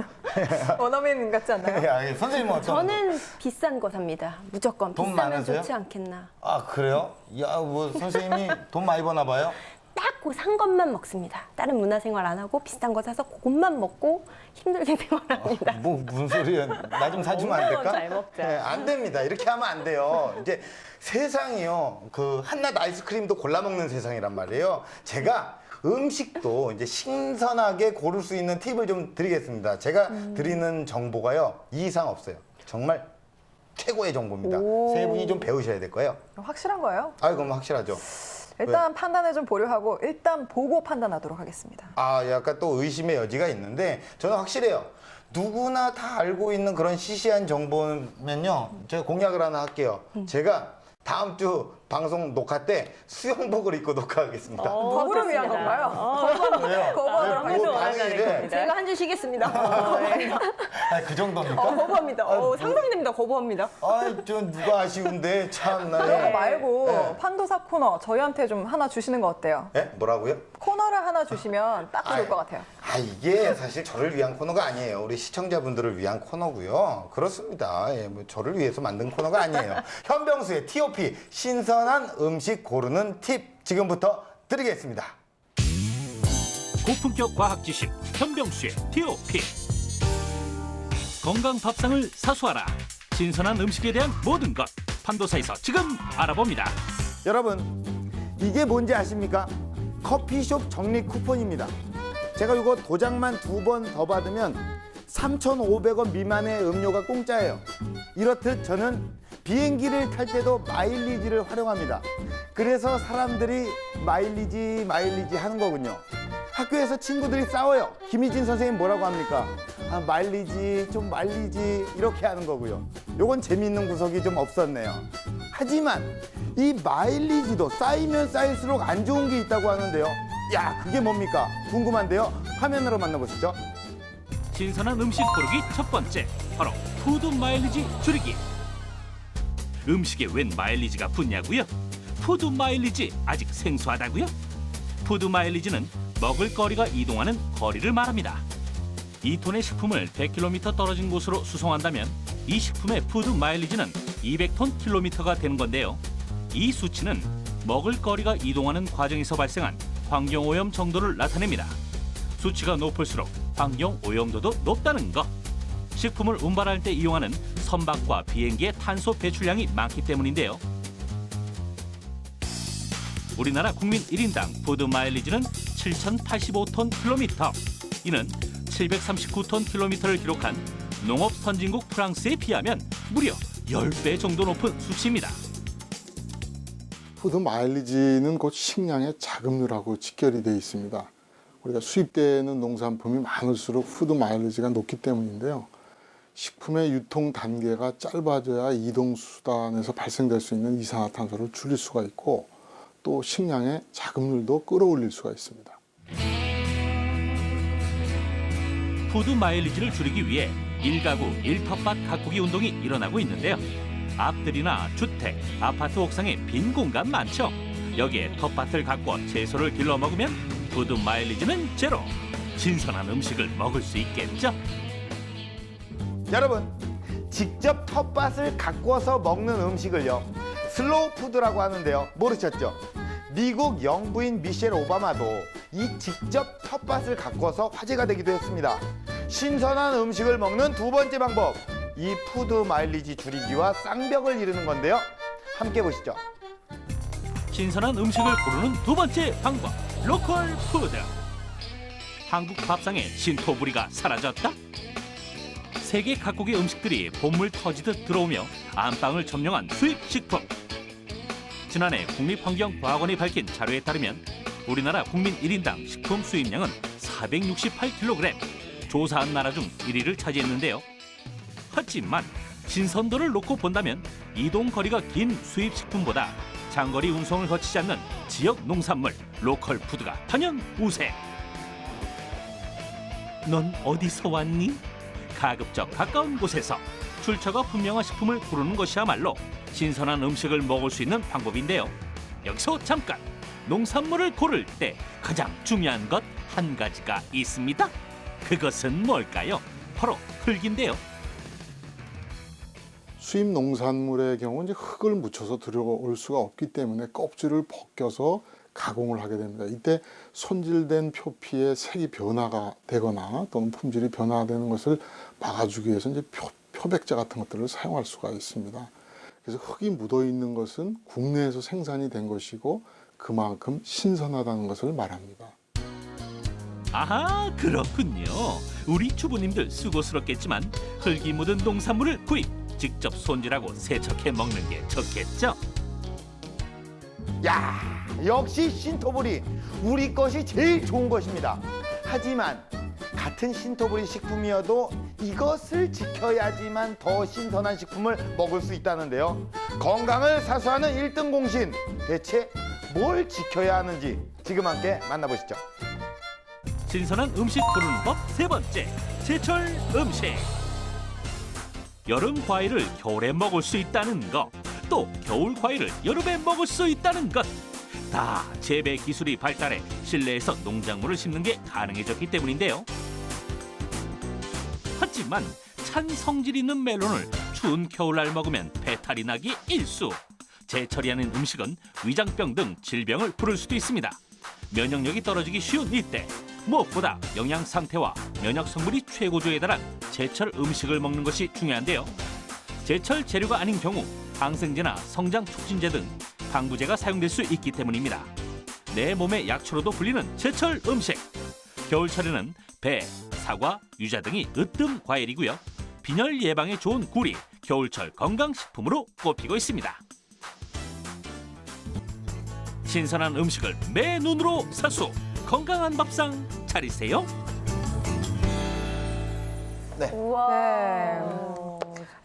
원어민 같지 않나요? 예, 선생님은 어떤 거? 저는 비싼 거 삽니다. 무조건. 돈 비싸면 많으세요? 좋지 않겠나. 그래요? 야, 뭐 선생님이 돈 많이 버나 봐요? 딱 그 산 것만 먹습니다. 다른 문화생활 안 하고 비싼 거 사서 그것만 먹고 힘들게 생활합니다. 뭐 무슨 소리야? 나 좀 사주면 안 될까? 잘 먹자. 예, 안 됩니다. 이렇게 하면 안 돼요. 이제 세상이요. 그 한낱 아이스크림도 골라 먹는 세상이란 말이에요. 제가 음식도 이제 신선하게 고를 수 있는 팁을 좀 드리겠습니다. 제가 드리는 정보가요. 이 이상 없어요. 정말 최고의 정보입니다. 세 분이 좀 배우셔야 될 거예요. 확실한 거예요? 그럼 확실하죠. 일단 판단을 좀 보류하고 일단 보고 판단하도록 하겠습니다. 약간 또 의심의 여지가 있는데 저는 확실해요. 누구나 다 알고 있는 그런 시시한 정보면요. 제가 공약을 하나 할게요. 제가 다음 주 방송 녹화 때 수영복을 입고 녹화하겠습니다. 거부를 위한 건가요? 왜요? 거부하도록 뭐 하겠습니다. 당일에 제가 한 줄 쉬겠습니다. 그 정도입니까? 거부합니다. 상상이 됩니다. 거부합니다. 저 누가 아쉬운데 참나. 그런 거 말고 네. 판도사 코너 저희한테 좀 하나 주시는 거 어때요? 예? 뭐라고요? 코너를 하나 주시면 딱 좋을 것 같아요. 이게 사실 저를 위한 코너가 아니에요. 우리 시청자분들을 위한 코너고요. 그렇습니다. 뭐 저를 위해서 만든 코너가 아니에요. 현병수의 T.O.P. 신선한 음식 고르는 팁 지금부터 드리겠습니다. 고품격 과학 지식 현병수의 T.O.P. 건강 밥상을 사수하라. 신선한 음식에 대한 모든 것 판도사에서 지금 알아봅니다. 여러분, 이게 뭔지 아십니까? 커피숍 적립 쿠폰입니다. 제가 이거 도장만 2번 더 받으면 3,500원 미만의 음료가 공짜예요. 이렇듯 저는 비행기를 탈 때도 마일리지를 활용합니다. 그래서 사람들이 마일리지 하는 거군요. 학교에서 친구들이 싸워요. 김희진 선생님 뭐라고 합니까? 마일리지 좀 말리지 이렇게 하는 거고요. 요건 재미있는 구석이 좀 없었네요. 하지만 이 마일리지도 쌓이면 쌓일수록 안 좋은 게 있다고 하는데요. 야, 그게 뭡니까? 궁금한데요. 화면으로 만나보시죠. 신선한 음식 고르기 첫 번째, 바로 푸드 마일리지 줄이기. 음식에 웬 마일리지가 붙냐고요? 푸드 마일리지 아직 생소하다고요? 푸드 마일리지는 먹을거리가 이동하는 거리를 말합니다. 2톤의 식품을 100km 떨어진 곳으로 수송한다면 이 식품의 푸드 마일리지는 200톤 킬로미터가 되는 건데요. 이 수치는 먹을거리가 이동하는 과정에서 발생한 환경오염 정도를 나타냅니다. 수치가 높을수록 환경오염도도 높다는 것. 식품을 운반할 때 이용하는 선박과 비행기의 탄소 배출량이 많기 때문인데요. 우리나라 국민 1인당 푸드 마일리지는 7,085톤 킬로미터. 이는 739톤 킬로미터를 기록한 농업 선진국 프랑스에 비하면 무려 10배 정도 높은 수치입니다. 푸드 마일리지는 곧 식량의 자급률하고 직결이 되어 있습니다. 우리가 수입되는 농산품이 많을수록 푸드 마일리지가 높기 때문인데요. 식품의 유통 단계가 짧아져야 이동 수단에서 발생될 수 있는 이산화탄소를 줄일 수가 있고 또 식량의 자급률도 끌어올릴 수가 있습니다. 푸드 마일리지를 줄이기 위해 1가구 1텃밭 가꾸기 운동이 일어나고 있는데요. 앞들이나 주택, 아파트 옥상에 빈 공간 많죠. 여기에 텃밭을 가꿔 채소를 길러 먹으면 푸드 마일리지는 제로. 신선한 음식을 먹을 수 있겠죠. 여러분, 직접 텃밭을 가꿔서 먹는 음식을요, 슬로우 푸드라고 하는데요. 모르셨죠? 미국 영부인 미셸 오바마도 이 직접 텃밭을 가꿔서 화제가 되기도 했습니다. 신선한 음식을 먹는 두 번째 방법, 이 푸드 마일리지 줄이기와 쌍벽을 이루는 건데요. 함께 보시죠. 신선한 음식을 고르는 두 번째 방법, 로컬 푸드. 한국 밥상에 신토부리가 사라졌다? 세계 각국의 음식들이 봇물 터지듯 들어오며 안방을 점령한 수입 식품. 지난해 국립환경과학원이 밝힌 자료에 따르면 우리나라 국민 1인당 식품 수입량은 468kg, 조사한 나라 중 1위를 차지했는데요. 하지만 신선도를 놓고 본다면 이동 거리가 긴 수입 식품보다 장거리 운송을 거치지 않는 지역 농산물, 로컬 푸드가 단연 우세. 넌 어디서 왔니? 가급적 가까운 곳에서 출처가 분명한 식품을 고르는 것이야말로 신선한 음식을 먹을 수 있는 방법인데요. 여기서 잠깐! 농산물을 고를 때 가장 중요한 것 한 가지가 있습니다. 그것은 뭘까요? 바로 흙인데요. 수입 농산물의 경우 이제 흙을 묻혀서 들어올 수가 없기 때문에 껍질을 벗겨서 가공을 하게 됩니다. 이때 손질된 표피의 색이 변화가 되거나 또는 품질이 변화되는 것을 막아주기 위해서 이제 표백제 같은 것들을 사용할 수가 있습니다. 그래서 흙이 묻어 있는 것은 국내에서 생산이 된 것이고 그만큼 신선하다는 것을 말합니다. 아하, 그렇군요. 우리 주부님들 수고스럽겠지만 흙이 묻은 농산물을 구입, 직접 손질하고 세척해 먹는 게 좋겠죠? 야, 역시 신토부리, 우리 것이 제일 좋은 것입니다. 하지만 같은 신토부리 식품이어도 이것을 지켜야지만 더 신선한 식품을 먹을 수 있다는데요. 건강을 사수하는 1등 공신, 대체 뭘 지켜야 하는지 지금 함께 만나보시죠. 신선한 음식 고르는 법 세 번째, 제철 음식. 여름 과일을 겨울에 먹을 수 있다는 것, 또 겨울 과일을 여름에 먹을 수 있다는 것. 다 재배 기술이 발달해 실내에서 농작물을 심는 게 가능해졌기 때문인데요. 하지만 찬 성질 있는 멜론을 추운 겨울날 먹으면 배탈이 나기 일수. 제철이 아닌 음식은 위장병 등 질병을 부를 수도 있습니다. 면역력이 떨어지기 쉬운 이때 무엇보다 영양 상태와 면역 성분이 최고조에 달한 제철 음식을 먹는 것이 중요한데요. 제철 재료가 아닌 경우 항생제나 성장 촉진제 등 방부제가 사용될 수 있기 때문입니다. 내 몸의 약초로도 불리는 제철 음식. 겨울철에는 배, 사과, 유자 등이 으뜸 과일이고요. 빈혈 예방에 좋은 굴이 겨울철 건강식품으로 꼽히고 있습니다. 신선한 음식을 매 눈으로 사수, 건강한 밥상 차리세요. 네.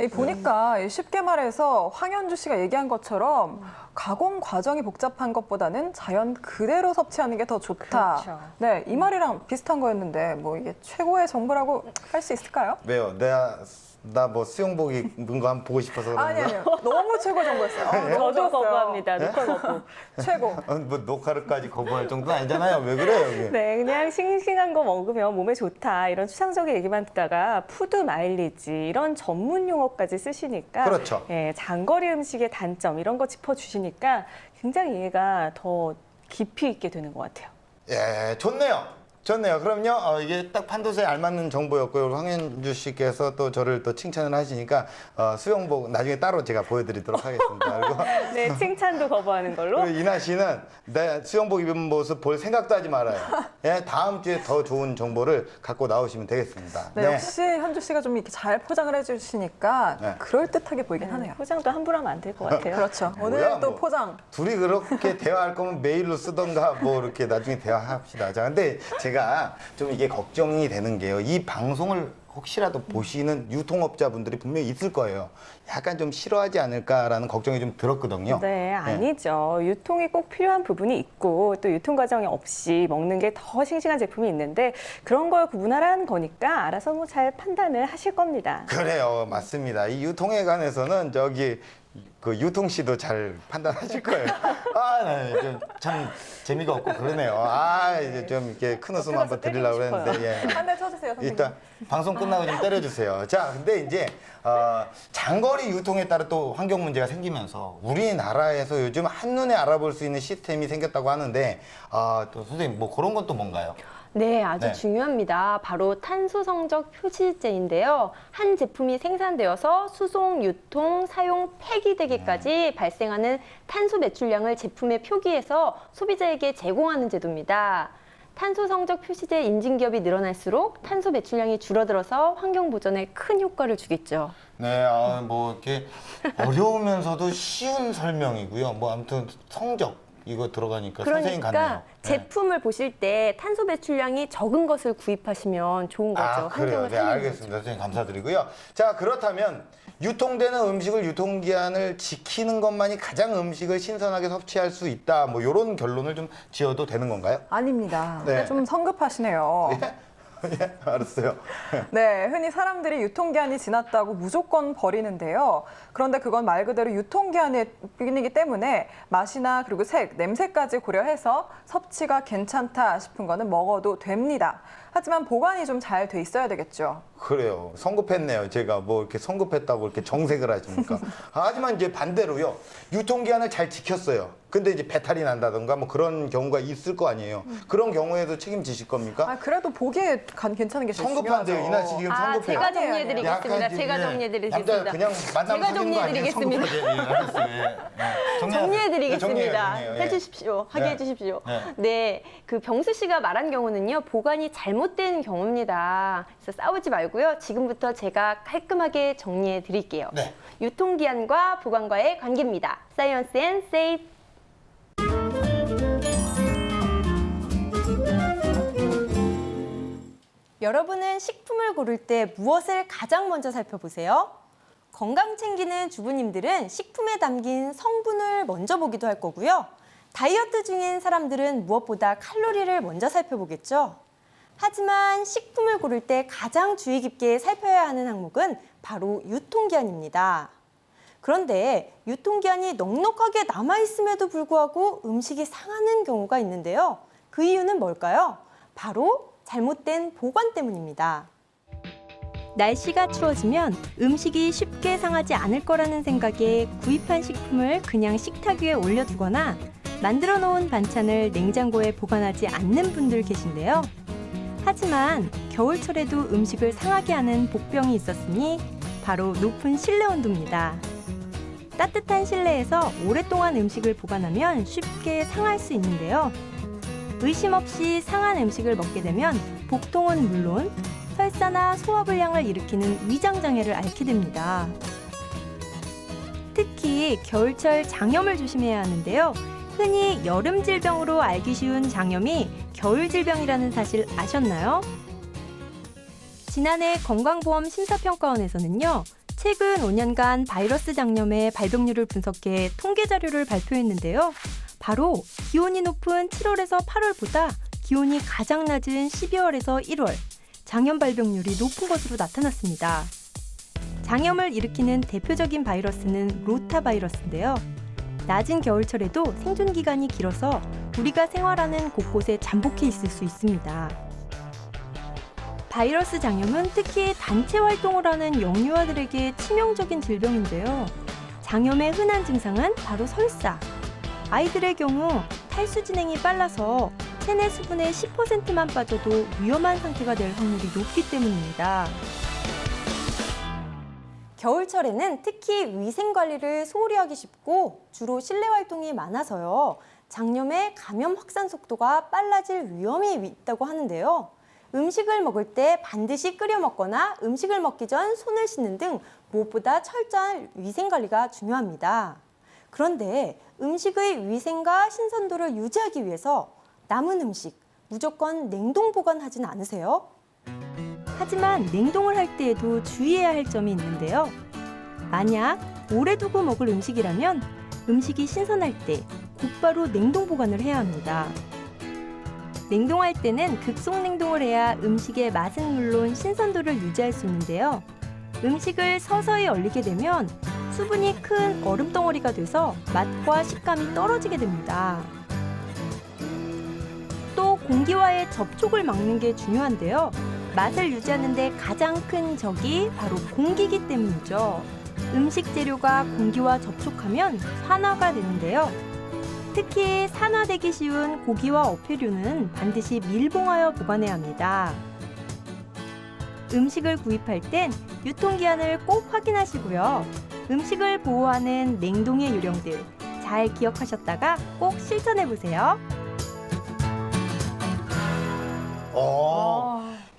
보니까 쉽게 말해서 황현주 씨가 얘기한 것처럼 가공 과정이 복잡한 것보다는 자연 그대로 섭취하는 게 더 좋다. 그렇죠. 네, 이 말이랑 비슷한 거였는데 뭐 이게 최고의 정보라고 할 수 있을까요? 왜요? 나 뭐 수영복 입은 거 한번 보고 싶어서 그런 아니 거야? 아니요. 너무 최고 정보였어요. 너무 저도 좋았어요. 거부합니다. 녹화 거부. 최고. 뭐 녹화를까지 거부할 정도는 아니잖아요. 왜 그래요, 여기? 네, 그냥 싱싱한 거 먹으면 몸에 좋다 이런 추상적인 얘기만 듣다가 푸드 마일리지 이런 전문 용어까지 쓰시니까 그렇죠. 예, 장거리 음식의 단점 이런 거 짚어주시니까 굉장히 이해가 더 깊이 있게 되는 것 같아요. 예, 좋네요. 좋네요. 그럼요. 이게 딱 판도서에 알맞는 정보였고요. 황현주 씨께서 또 저를 또 칭찬을 하시니까 수영복 나중에 따로 제가 보여드리도록 하겠습니다. 그리고 네, 칭찬도 거부하는 걸로. 그리고 이나 씨는 내 수영복 입은 모습 볼 생각도 하지 말아요. 예, 다음 주에 더 좋은 정보를 갖고 나오시면 되겠습니다. 네, 역시 현주 씨가 좀 이렇게 잘 포장을 해주시니까 네. 그럴듯하게 보이긴 하네요. 포장도 함부로 하면 안 될 것 같아요. 그렇죠. 오늘 뭐야, 또 뭐. 포장. 둘이 그렇게 대화할 거면 메일로 쓰던가 뭐 이렇게 나중에 대화합시다. 자, 근데 제가 좀 이게 걱정이 되는 게요. 이 방송을 혹시라도 보시는 유통업자분들이 분명히 있을 거예요. 약간 좀 싫어하지 않을까라는 걱정이 좀 들었거든요. 네, 아니죠. 유통이 꼭 필요한 부분이 있고 또 유통 과정이 없이 먹는 게 더 싱싱한 제품이 있는데 그런 걸 구분하라는 거니까 알아서 뭐 잘 판단을 하실 겁니다. 그래요. 맞습니다. 이 유통에 관해서는 저기 그 유통 씨도 잘 판단하실 거예요. 아, 네, 참 재미가 없고 그러네요. 아, 이제 좀 이렇게 큰 웃음 한번 드리려고 했는데, 예. 한 대 쳐주세요, 선생님. 일단 방송 끝나고 좀 때려주세요. 자, 근데 이제 장거리 유통에 따라 또 환경 문제가 생기면서 우리나라에서 요즘 한눈에 알아볼 수 있는 시스템이 생겼다고 하는데 또 선생님 뭐 그런 건 또 뭔가요? 네, 아주 네. 중요합니다. 바로 탄소 성적 표시제인데요. 한 제품이 생산되어서 수송, 유통, 사용, 폐기되기까지 발생하는 탄소 배출량을 제품에 표기해서 소비자에게 제공하는 제도입니다. 탄소 성적 표시제 인증 기업이 늘어날수록 탄소 배출량이 줄어들어서 환경 보전에 큰 효과를 주겠죠. 네, 뭐 이렇게 어려우면서도 쉬운 설명이고요. 뭐 아무튼 성적 이거 들어가니까 선생님 같네요. 그러니까 제품을 보실 때 탄소 배출량이 적은 것을 구입하시면 좋은 거죠. 그래요. 환경을 네, 살리는 알겠습니다. 선생님 감사드리고요. 자, 그렇다면 유통되는 음식을 유통기한을 지키는 것만이 가장 음식을 신선하게 섭취할 수 있다. 뭐 이런 결론을 좀 지어도 되는 건가요? 아닙니다. 네. 좀 성급하시네요. 예, 알았어요. 네, 흔히 사람들이 유통기한이 지났다고 무조건 버리는데요. 그런데 그건 말 그대로 유통기한이기 때문에 맛이나 그리고 색, 냄새까지 고려해서 섭취가 괜찮다 싶은 거는 먹어도 됩니다. 하지만 보관이 좀 잘 돼 있어야 되겠죠. 그래요. 성급했네요. 제가 뭐 이렇게 성급했다고 이렇게 정색을 하시니까. 하지만 이제 반대로요. 유통기한을 잘 지켰어요. 근데 이제 배탈이 난다던가 뭐 그런 경우가 있을 거 아니에요. 그런 경우에도 책임지실 겁니까? 그래도 보기에 괜찮은 게 제일 성급한데요. 중요하죠. 이나 씨 지금 성급해요. 제가 정리해드리겠습니다. 약간 제가 예, 정리해드리겠습니다. 남자 그냥 만나면 제가 사귀는 거 아니에요? 정리해드리겠습니다. 성급하게. 예, 알겠어요. 예. 정리해드리겠습니다. 정리해요. 예. 해주십시오. 하게 네. 해주십시오. 네. 네, 그 병수 씨가 말한 경우는요, 보관이 잘못된 경우입니다. 그래서 싸우지 말고요. 지금부터 제가 깔끔하게 정리해 드릴게요. 네. 유통기한과 보관과의 관계입니다. 사이언스 앤 세이프. 여러분은 식품을 고를 때 무엇을 가장 먼저 살펴보세요? 건강 챙기는 주부님들은 식품에 담긴 성분을 먼저 보기도 할 거고요. 다이어트 중인 사람들은 무엇보다 칼로리를 먼저 살펴보겠죠. 하지만 식품을 고를 때 가장 주의 깊게 살펴야 하는 항목은 바로 유통기한입니다. 그런데 유통기한이 넉넉하게 남아있음에도 불구하고 음식이 상하는 경우가 있는데요. 그 이유는 뭘까요? 바로 잘못된 보관 때문입니다. 날씨가 추워지면 음식이 쉽게 상하지 않을 거라는 생각에 구입한 식품을 그냥 식탁 위에 올려두거나 만들어 놓은 반찬을 냉장고에 보관하지 않는 분들 계신데요. 하지만 겨울철에도 음식을 상하게 하는 복병이 있었으니 바로 높은 실내 온도입니다. 따뜻한 실내에서 오랫동안 음식을 보관하면 쉽게 상할 수 있는데요. 의심 없이 상한 음식을 먹게 되면 복통은 물론 설사나 소화불량을 일으키는 위장장애를 앓게 됩니다. 특히 겨울철 장염을 조심해야 하는데요. 흔히 여름 질병으로 알기 쉬운 장염이 겨울 질병이라는 사실 아셨나요? 지난해 건강보험 심사평가원에서는요. 최근 5년간 바이러스 장염의 발병률을 분석해 통계 자료를 발표했는데요. 바로 기온이 높은 7월에서 8월보다 기온이 가장 낮은 12월에서 1월, 장염 발병률이 높은 것으로 나타났습니다. 장염을 일으키는 대표적인 바이러스는 로타 바이러스인데요. 낮은 겨울철에도 생존 기간이 길어서 우리가 생활하는 곳곳에 잠복해 있을 수 있습니다. 바이러스 장염은 특히 단체 활동을 하는 영유아들에게 치명적인 질병인데요. 장염의 흔한 증상은 바로 설사. 아이들의 경우 탈수 진행이 빨라서 체내 수분의 10%만 빠져도 위험한 상태가 될 확률이 높기 때문입니다. 겨울철에는 특히 위생 관리를 소홀히 하기 쉽고 주로 실내 활동이 많아서요. 장염의 감염 확산 속도가 빨라질 위험이 있다고 하는데요. 음식을 먹을 때 반드시 끓여 먹거나 음식을 먹기 전 손을 씻는 등 무엇보다 철저한 위생 관리가 중요합니다. 그런데 음식의 위생과 신선도를 유지하기 위해서 남은 음식 무조건 냉동 보관하진 않으세요? 하지만 냉동을 할 때에도 주의해야 할 점이 있는데요. 만약 오래 두고 먹을 음식이라면 음식이 신선할 때 곧바로 냉동 보관을 해야 합니다. 냉동할 때는 급속 냉동을 해야 음식의 맛은 물론 신선도를 유지할 수 있는데요. 음식을 서서히 얼리게 되면 수분이 큰 얼음 덩어리가 돼서 맛과 식감이 떨어지게 됩니다. 또 공기와의 접촉을 막는 게 중요한데요. 맛을 유지하는 데 가장 큰 적이 바로 공기이기 때문이죠. 음식 재료가 공기와 접촉하면 산화가 되는데요. 특히 산화되기 쉬운 고기와 어패류는 반드시 밀봉하여 보관해야 합니다. 음식을 구입할 땐 유통기한을 꼭 확인하시고요. 음식을 보호하는 냉동의 요령들 잘 기억하셨다가 꼭 실천해보세요.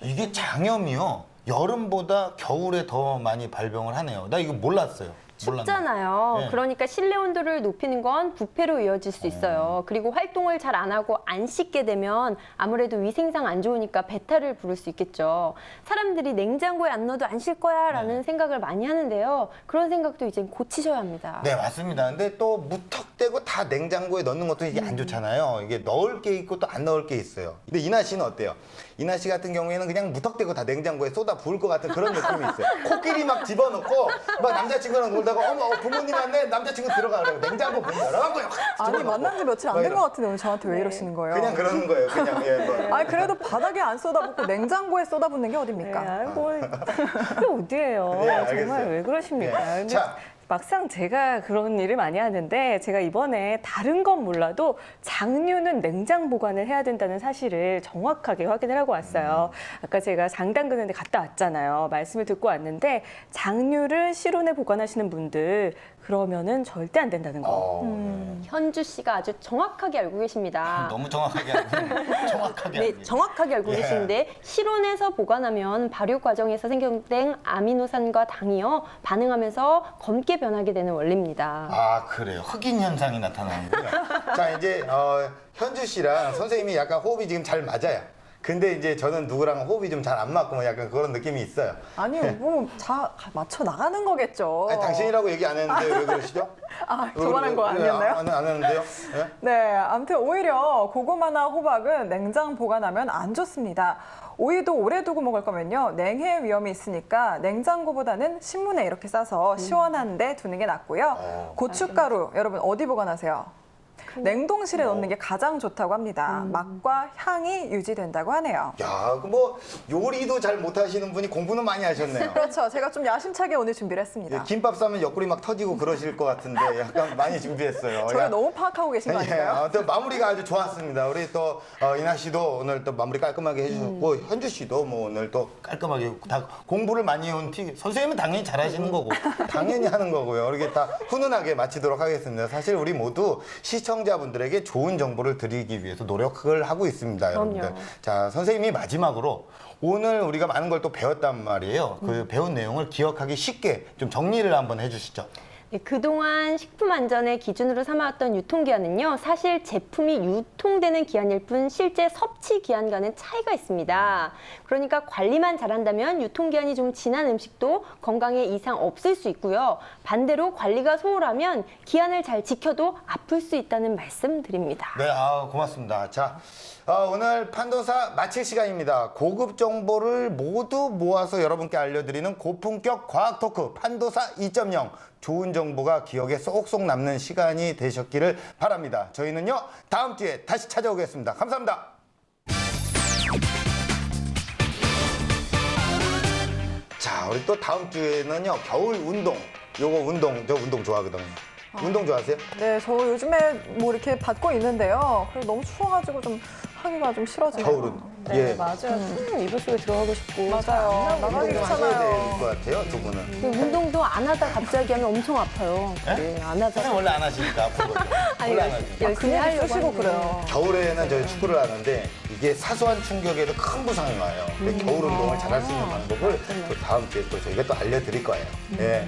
이게 장염이요. 여름보다 겨울에 더 많이 발병을 하네요. 나 이거 몰랐어요. 춥잖아요. 네. 그러니까 실내 온도를 높이는 건 부패로 이어질 수 있어요. 그리고 활동을 잘 안 하고 안 씻게 되면 아무래도 위생상 안 좋으니까 배탈을 부를 수 있겠죠. 사람들이 냉장고에 안 넣어도 안 쉴 거야 라는 생각을 많이 하는데요. 그런 생각도 이제 고치셔야 합니다. 네, 맞습니다. 근데 또 무턱대고 다 냉장고에 넣는 것도 이게 안 좋잖아요. 이게 넣을 게 있고 또 안 넣을 게 있어요. 근데 이나 씨는 어때요? 이나 씨 같은 경우에는 그냥 무턱대고 다 냉장고에 쏟아 부을 것 같은 그런 느낌이 있어요. 코끼리 막 집어넣고 막 남자친구랑 놀다가 어머 부모님 왔네 남자친구 들어가 그래요. 냉장고 문 열어갖고 아니 만난 지 며칠 안 된 것 같은데 오늘 저한테 왜 이러시는 거예요? 그냥 그러는 거예요. 그냥 예, 뭐. 아니 그래도 바닥에 안 쏟아붓고 냉장고에 쏟아붓는 게 어딥니까? 그게 어디예요? 네, 알겠어요. 정말 왜 그러십니까? 네. 근데 자. 막상 제가 그런 일을 많이 하는데 제가 이번에 다른 건 몰라도 장류는 냉장 보관을 해야 된다는 사실을 정확하게 확인을 하고 왔어요. 아까 제가 장 담그는 데 갔다 왔잖아요. 말씀을 듣고 왔는데 장류를 실온에 보관하시는 분들 그러면은 절대 안 된다는 거. 현주 씨가 아주 정확하게 알고 계십니다. 너무 정확하게 알고 정확하게 네, 알고 정확하게 알고 예. 계시는데 실온에서 보관하면 발효 과정에서 생성된 아미노산과 당이요 반응하면서 검게 변하게 되는 원리입니다. 아 그래요. 흑인 현상이 나타나는군요. 자 이제 현주 씨랑 선생님이 약간 호흡이 지금 잘 맞아요. 근데 이제 저는 누구랑 호흡이 좀 잘 안 맞고 뭐 약간 그런 느낌이 있어요. 아니 뭐 맞춰 나가는 거겠죠. 아니, 당신이라고 얘기 안 했는데 왜 그러시죠? 아 저만한 거 아니었나요? 안 했는데요. 네? 네, 아무튼 오히려 고구마나 호박은 냉장 보관하면 안 좋습니다. 오이도 오래 두고 먹을 거면요. 냉해 위험이 있으니까 냉장고보다는 신문에 이렇게 싸서 시원한 데 두는 게 낫고요. 고춧가루 여러분 어디 보관하세요? 냉동실에 넣는 게 가장 좋다고 합니다. 맛과 향이 유지된다고 하네요. 야, 그 뭐 요리도 잘 못하시는 분이 공부는 많이 하셨네요. 그렇죠. 제가 좀 야심차게 오늘 준비를 했습니다. 예, 김밥 싸면 옆구리 막 터지고 그러실 것 같은데 약간 많이 준비했어요. 저를 너무 파악하고 계신 거 아닌가요? 아무튼 마무리가 아주 좋았습니다. 우리 또 이나 씨도 오늘 또 마무리 깔끔하게 해주셨고 현주 씨도 뭐 오늘 또 깔끔하게 다 공부를 많이 해온 티. 선생님은 당연히 잘하시는 거고 당연히 하는 거고요. 이렇게 다 훈훈하게 마치도록 하겠습니다. 사실 우리 모두 시청자분들에게 좋은 정보를 드리기 위해서 노력을 하고 있습니다, 여러분들. 자, 선생님이 마지막으로 오늘 우리가 많은 걸 또 배웠단 말이에요. 그 배운 내용을 기억하기 쉽게 좀 정리를 한번 해주시죠. 네, 그동안 식품 안전의 기준으로 삼아왔던 유통기한은요, 사실 제품이 유통되는 기한일 뿐 실제 섭취 기한과는 차이가 있습니다. 그러니까 관리만 잘한다면 유통기한이 좀 지난 음식도 건강에 이상 없을 수 있고요. 반대로 관리가 소홀하면 기한을 잘 지켜도 아플 수 있다는 말씀 드립니다. 네, 고맙습니다. 자, 오늘 판도사 마칠 시간입니다. 고급 정보를 모두 모아서 여러분께 알려드리는 고품격 과학 토크 판도사 2.0. 좋은 정보가 기억에 쏙쏙 남는 시간이 되셨기를 바랍니다. 저희는요, 다음 주에 다시 찾아오겠습니다. 감사합니다. 자, 우리 또 다음 주에는요, 겨울 운동. 저 운동 좋아하거든요. 운동 좋아하세요? 네, 저 요즘에 뭐 이렇게 받고 있는데요. 그래서 너무 추워가지고 좀 하기가 좀 싫어지네요. 겨울은. 네, 예. 맞아요. 이불 속에 들어가고 싶고. 맞아요. 나가기 운동 하셔야 귀찮아요. 될 것 같아요, 두 분은. 운동도 안 하다 갑자기 하면 엄청 아파요. 네, 안 하다. 선생님 원래 안 하시니까 아픈 거죠? 원래 안 하시니까. 열심히 그냥 하려고 쓰시고 하는데. 그래요. 겨울에는 저희 축구를 하는데 이게 사소한 충격에도 큰 부상이 와요. 근데 겨울 운동을 잘할 수 있는 방법을 또 다음 주에 또 저희가 또 알려드릴 거예요. 예.